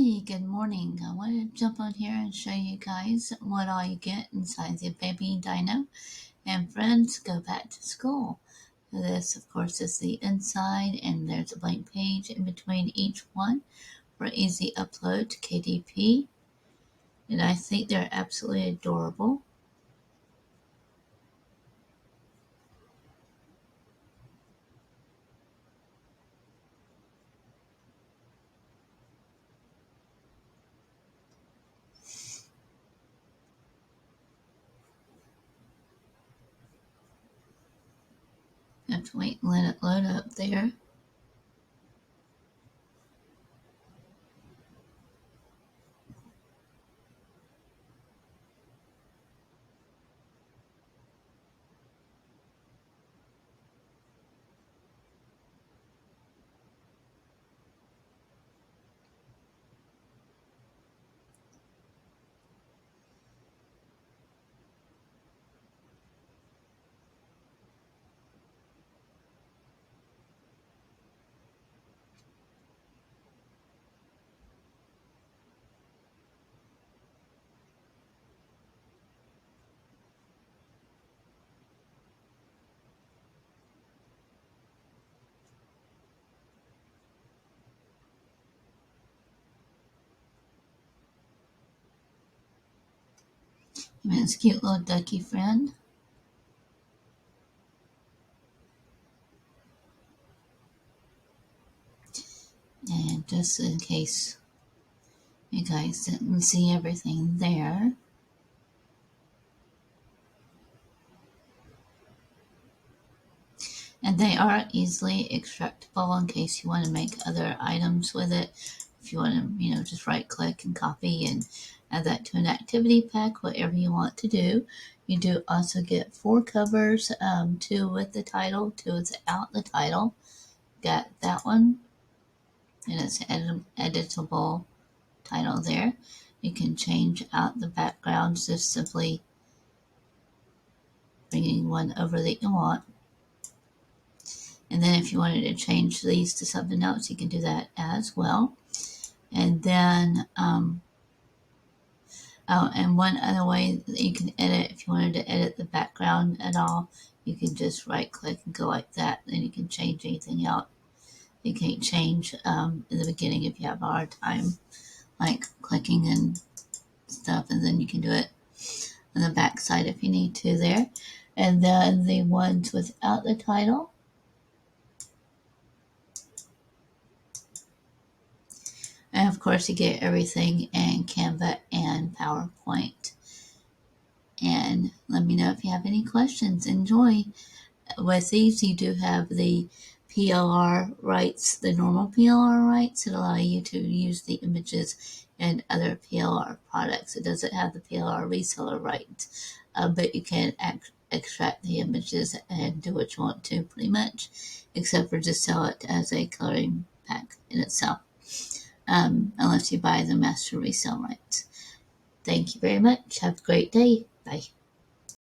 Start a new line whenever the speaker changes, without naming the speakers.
Hey, good morning. I wanted to jump on here and show you guys what all you get inside the baby Dino and friends go back to school. This, of course, is the inside, and there's a blank page in between each one for easy upload to KDP. And I think they're absolutely adorable. I have to wait and let it load up there. And this cute little ducky friend. And just in case you guys didn't see everything there, and they are easily extractable in case you want to make other items with it. If you want to, just right click and copy and add that to an activity pack, whatever you want to do. You do also get 4 covers, 2 with the title, 2 without the title. Got that one, and it's an editable title there. You can change out the backgrounds, just simply bringing one over that you want. And then if you wanted to change these to something else, you can do that as well. And then, and one other way that you can edit, if you wanted to edit the background at all, you can just right click and go like that. Then you can change anything out. You can't change in the beginning if you have a hard time, like clicking and stuff. And then you can do it on the back side if you need to there. And then the ones without the title, and of course, you get everything in Canva and PowerPoint. And let me know if you have any questions. Enjoy. With these, you do have the PLR rights, the normal PLR rights that allow you to use the images in other PLR products. It doesn't have the PLR reseller rights, but you can extract the images and do what you want to, pretty much, except for just sell it as a coloring pack in itself. Unless you buy the master resale rights. Thank you very much. Have a great day. Bye.